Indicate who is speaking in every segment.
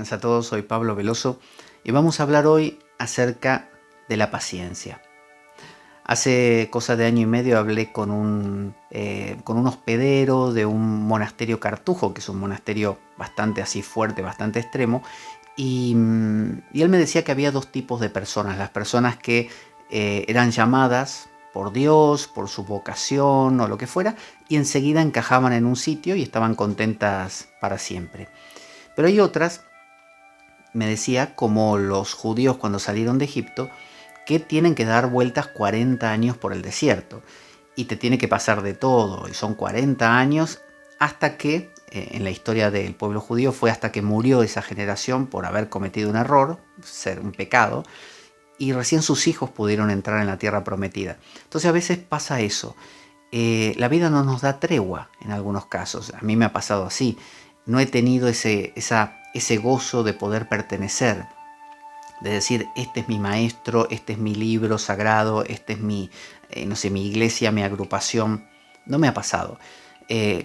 Speaker 1: Buenas a todos, soy Pablo Veloso y vamos a hablar hoy acerca de la paciencia. Hace cosa de año y medio hablé con un hospedero de un monasterio cartujo, que es un monasterio bastante así fuerte, bastante extremo, y él me decía que había dos tipos de personas. Las personas que eran llamadas por Dios, por su vocación o lo que fuera, y enseguida encajaban en un sitio y estaban contentas para siempre. Pero hay otras, me decía, como los judíos cuando salieron de Egipto, que tienen que dar vueltas 40 años por el desierto. Y te tiene que pasar de todo. Y son 40 años hasta que, en la historia del pueblo judío, fue hasta que murió esa generación por haber cometido un error, ser un pecado, y recién sus hijos pudieron entrar en la tierra prometida. Entonces a veces pasa eso. La vida no nos da tregua en algunos casos. A mí me ha pasado así. No he tenido ese gozo de poder pertenecer, de decir, este es mi maestro, este es mi libro sagrado, este es mi, no sé, mi iglesia, mi agrupación. No me ha pasado.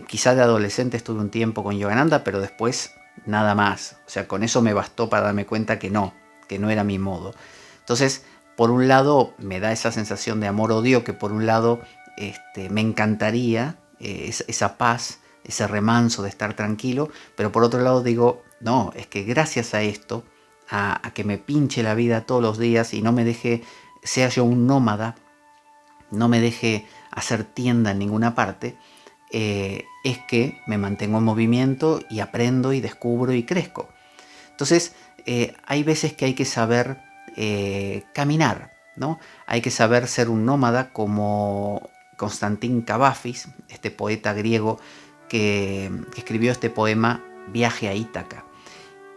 Speaker 1: Quizá de adolescente estuve un tiempo con Yogananda, pero después nada más. O sea, con eso me bastó para darme cuenta que no era mi modo. Entonces, por un lado, me da esa sensación de amor-odio, que por un lado me encantaría esa paz, ese remanso de estar tranquilo, pero por otro lado digo, no, es que gracias a esto, a que me pinche la vida todos los días y no me deje, sea yo un nómada, no me deje hacer tienda en ninguna parte, es que me mantengo en movimiento y aprendo y descubro y crezco. Entonces, hay veces que hay que saber caminar, ¿no? Hay que saber ser un nómada como Constantín Cavafis, este poeta griego que escribió este poema Viaje a Ítaca.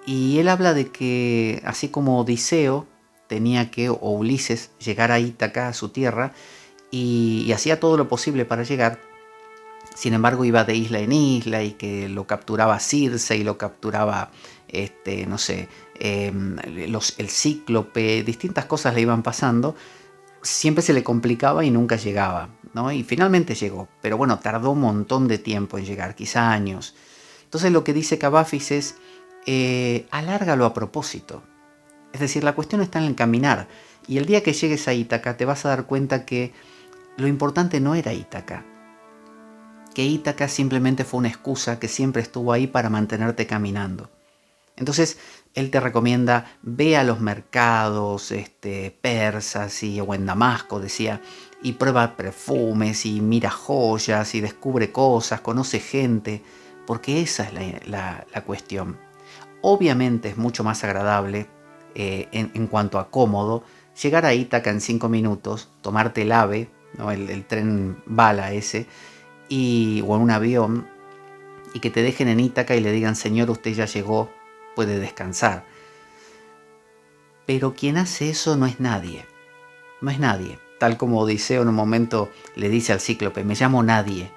Speaker 1: Y él habla de que, así como Odiseo tenía que, o Ulises, llegar a Ítaca, a su tierra, y hacía todo lo posible para llegar, sin embargo iba de isla en isla y que lo capturaba Circe y lo capturaba, no sé, el cíclope, distintas cosas le iban pasando, siempre se le complicaba y nunca llegaba, ¿no? Y finalmente llegó, pero bueno, tardó un montón de tiempo en llegar, quizá años. Entonces lo que dice Cavafis es, alárgalo a propósito. Es decir, la cuestión está en el caminar. Y el día que llegues a Ítaca te vas a dar cuenta que lo importante no era Ítaca. Que Ítaca simplemente fue una excusa que siempre estuvo ahí para mantenerte caminando. Entonces, él te recomienda, ve a los mercados persas o en Damasco, decía, y prueba perfumes y mira joyas y descubre cosas, conoce gente, porque esa es la cuestión. Obviamente es mucho más agradable en cuanto a cómodo llegar a Ítaca en 5 minutos, tomarte el AVE, ¿no? el tren bala ese, o en un avión, y que te dejen en Ítaca y le digan, señor, usted ya llegó, puede descansar. Pero quien hace eso no es nadie, no es nadie. Tal como Odiseo en un momento le dice al cíclope, me llamo nadie,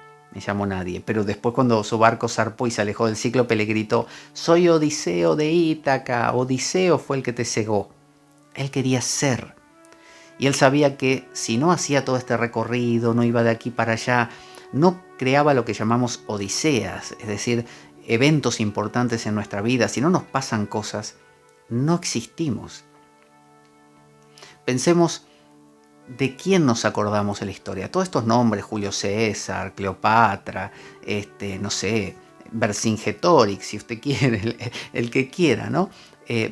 Speaker 1: pero después cuando su barco zarpó y se alejó del cíclope le gritó, soy Odiseo de Ítaca, Odiseo fue el que te cegó. Él quería ser. Y él sabía que si no hacía todo este recorrido, no iba de aquí para allá, no creaba lo que llamamos odiseas, es decir, eventos importantes en nuestra vida, si no nos pasan cosas, no existimos. Pensemos de quién nos acordamos en la historia. Todos estos nombres, Julio César, Cleopatra, no sé, Vercingetorix, si usted quiere, el que quiera, ¿no?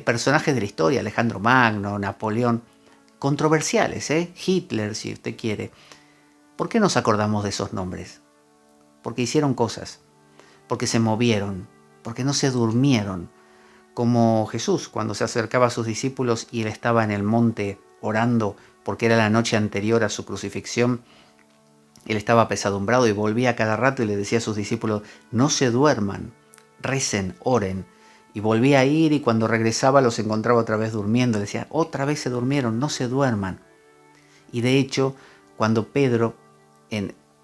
Speaker 1: Personajes de la historia, Alejandro Magno, Napoleón, controversiales, Hitler, si usted quiere. ¿Por qué nos acordamos de esos nombres? Porque hicieron cosas, porque se movieron, porque no se durmieron, como Jesús cuando se acercaba a sus discípulos y él estaba en el monte orando porque era la noche anterior a su crucifixión. Él estaba apesadumbrado y volvía cada rato y le decía a sus discípulos, no se duerman, recen, oren. Y volvía a ir y cuando regresaba los encontraba otra vez durmiendo. Le decía, otra vez se durmieron, no se duerman. Y de hecho, cuando Pedro,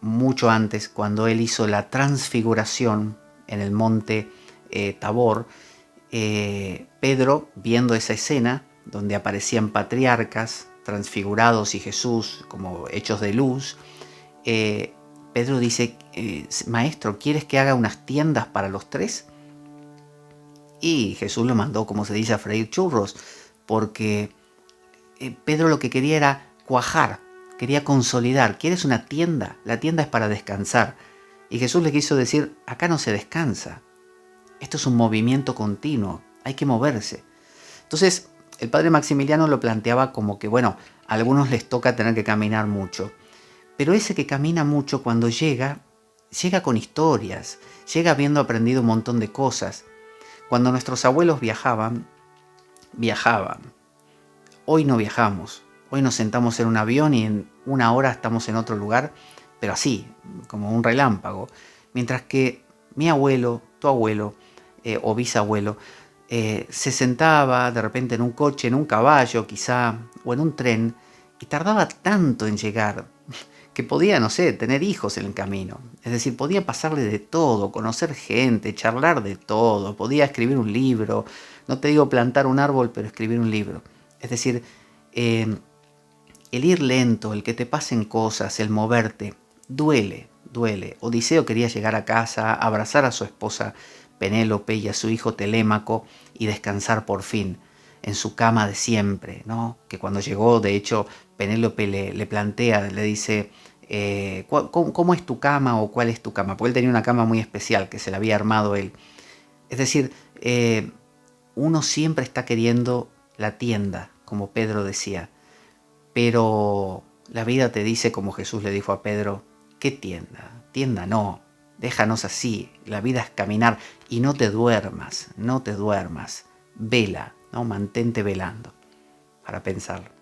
Speaker 1: mucho antes, cuando él hizo la transfiguración en el monte Tabor, Pedro, viendo esa escena donde aparecían patriarcas transfigurados y Jesús como hechos de luz, Pedro dice, maestro, ¿quieres que haga unas tiendas para los tres? Y Jesús lo mandó, como se dice, a freír churros, porque Pedro lo que quería era cuajar, quería consolidar. ¿Quieres una tienda? La tienda es para descansar. Y Jesús le quiso decir, acá no se descansa. Esto es un movimiento continuo, hay que moverse. Entonces, el padre Maximiliano lo planteaba como que, bueno, a algunos les toca tener que caminar mucho. Pero ese que camina mucho cuando llega con historias, llega habiendo aprendido un montón de cosas. Cuando nuestros abuelos viajaban. Hoy no viajamos. Hoy nos sentamos en un avión y en una hora estamos en otro lugar, pero así, como un relámpago. Mientras que mi abuelo, tu abuelo o bisabuelo, se sentaba de repente en un coche, en un caballo quizá, o en un tren, y tardaba tanto en llegar que podía, no sé, tener hijos en el camino. Es decir, podía pasarle de todo, conocer gente, charlar de todo, podía escribir un libro. No te digo plantar un árbol, pero escribir un libro. Es decir, el ir lento, el que te pasen cosas, el moverte, duele, duele. Odiseo quería llegar a casa, abrazar a su esposa Penélope y a su hijo Telémaco y descansar por fin en su cama de siempre, ¿no? Que cuando llegó, de hecho, Penélope le plantea, le dice, ¿cómo es tu cama o cuál es tu cama? Porque él tenía una cama muy especial que se la había armado él. Es decir, uno siempre está queriendo la tienda, como Pedro decía, pero la vida te dice, como Jesús le dijo a Pedro, ¿qué tienda? Tienda no, déjanos así, la vida es caminar y no te duermas, no te duermas, vela, ¿no? Mantente velando, para pensarlo.